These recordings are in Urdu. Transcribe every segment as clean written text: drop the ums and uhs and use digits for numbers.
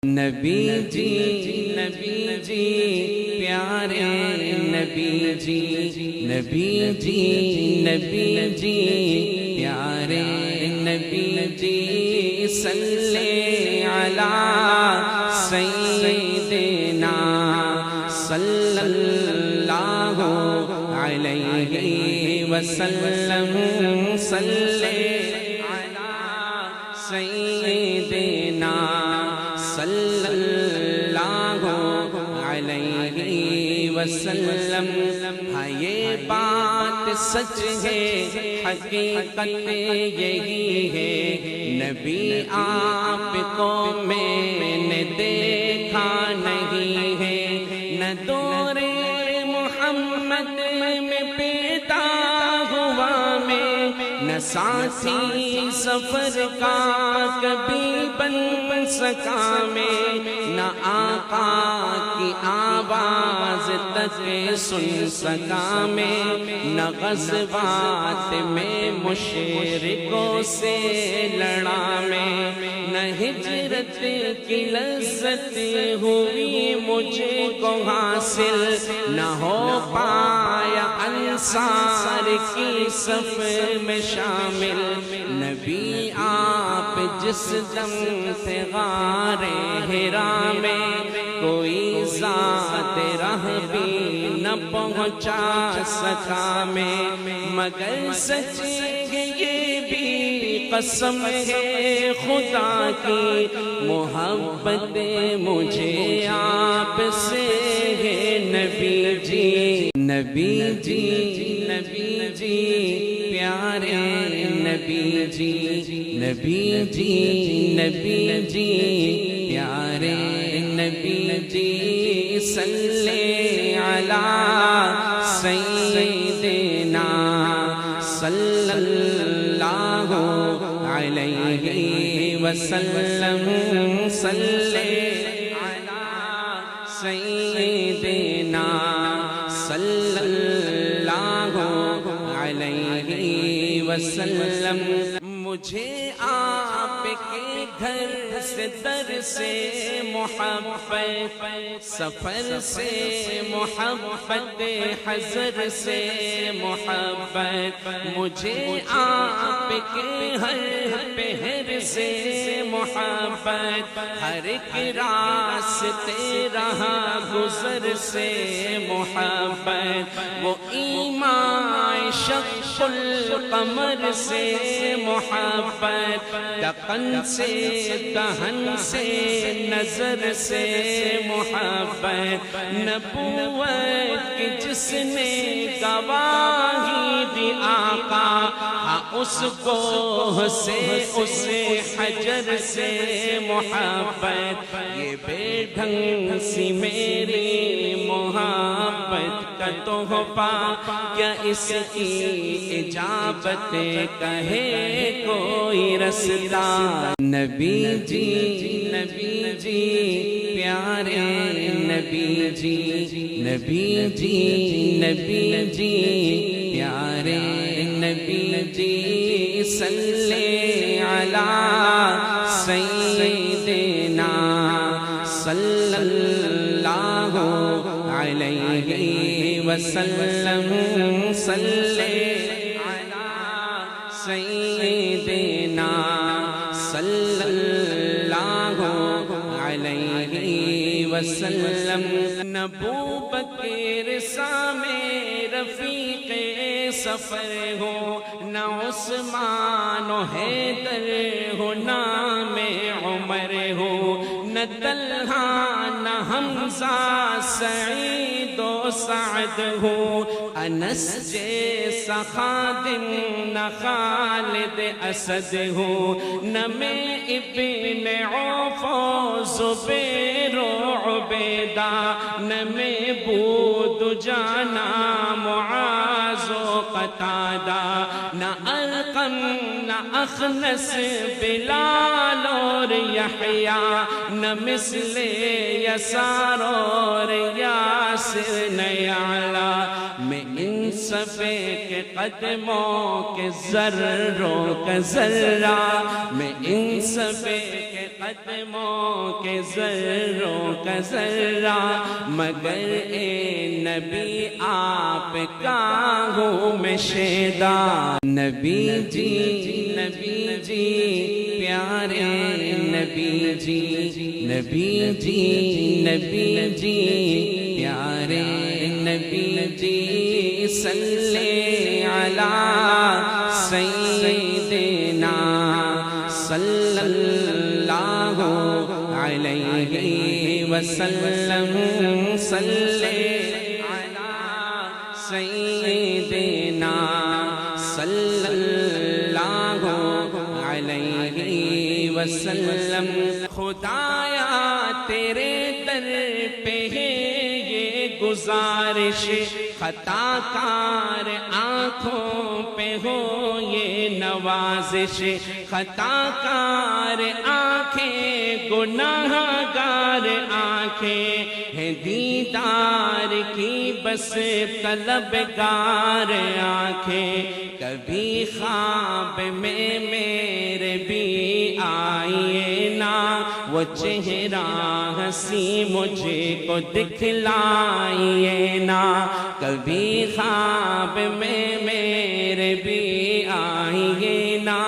نبی جی پیارے نبی جی پیارے نبی جی صلی علی سیدنا صلی اللہ علیہ وسلم صلی علی سیدنا صلی اللہ علیہ وسلم. ہاں یہ بات سچ ہے، حقیقت یہی ہے، نبی آپ کو میں نے دیکھا نہیں ہے، نہ دور محمد میں پیدا ہوا میں، نہ ساتھی سفر کا کبھی بن سکا میں، نہ آقا کی آواز تک سن سکا میں، نہ غزوات میں مشرکوں سے لڑا میں، نہ ہجرت کی لذت ہوئی مجھے کو حاصل، نہ ہو پایا انصار کی صف میں شامل. نبی آپ جس دم تھے غار حرا میں، کوئی ذات راہ بھی نہ پہنچا سکا میں، مگر سچ یہ بھی قسم ہے خدا کی، محبت مجھے آپ سے ہے نبی جی پیارے نبی جی پیارے نبی جی صلی علی سیدنا صلی اللہ علیہ وسلم صلی علی سیدنا صلی اللہ علیہ وسلم. مجھے آپ کے گھر سے در سے محبت، سفر سے محبت، حضر سے محبت، مجھے آپ کے ہر پہر سے محبت، ہر ایک راستے رہا گزر سے محبت، وہ ایمان شق القمر سے محبت، دقن سے دہن سے نظر سے محبت، نبوت کی جس نے گواہی دی آقا، اس کو سے اس حجر سے محبت. یہ بے ڈھنگ سی میری محبت کا تحفہ، کیا اس کی اجابت کہے کوئی رستا. نبی جی پیارے نبی جی پیارے نبی جی صلی علی سیدنا صلی اللہ علیہ وسلم صلی علی سیدنا صلی اللہ علیہ وسلم. نبوبکر سامے رفیق سفر ہو، نہ عثمان و حیدر ہو، نام عمر ہو، نہ طلحہ نہ حمزہ سعید و سعد ہو، انس جیسا خادم نہ خالد اسد ہو، نہ میں ابن عوف و زبیر و عبیدہ، نہ میں بود جانا معاذ و قتادہ، نہ ارقم نہ اخنس بلال اور یحییٰ، نہ مثل یسار اور یاسر نہ یعلا. میں ان صفے کے قدموں کے ذروں کا ذرہ، میں ان صفے کے قدموں کے ذروں کا ذرہ مگر اے نبی آپ کا ہوں میں شیدا نبی جی پیارے نبی جی پیارے نبی جی صلی علی سیدنا صلی اللہ علیہ وسلم صلی علی سیدنا صلی اللہ علیہ وسلم خدایا تیرے در پہ ہے یہ گزارش خطا کار آنکھوں پہ ہو یہ نوازش خطا کار آنکھیں گناہ گار آنکھیں ہیں دیدار کی بس طلبگار آنکھیں کبھی خواب میں میرے بھی آئیے نا وہ چہرہ ہنسی مجھے کو دکھلائیے نا کبھی خواب میں میرے بھی آئیے نا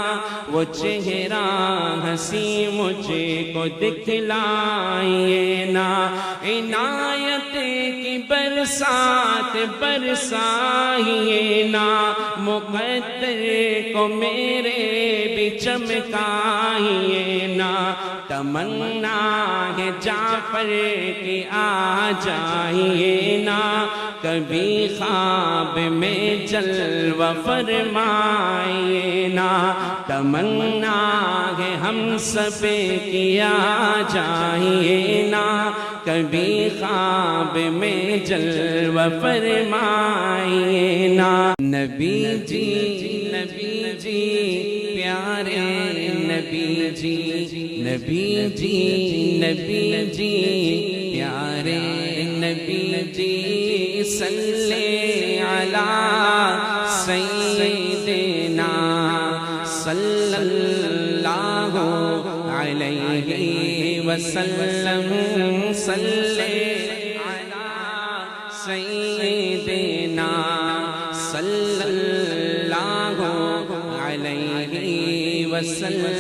وہ چہرہ ہنسی مجھے کو دکھلائیے نا عنایت کی برسات برسائیے نا مقدر کو میرے بھی چمکائیے نا تمنا ہے جعفر کی آ جائیے نا کبھی خواب میں جلوہ فرمائیے نا تمنا ہے ہم سب کی آ جائیے نا کبھی خواب میں جلوہ فرمائیے نا نبی جی پیارے نبی جی پیارے نبی جی صلی علی سیدنا صلی اللہ علیہ وسلم صلی علی سیدنا صلی اللہ علیہ وسلم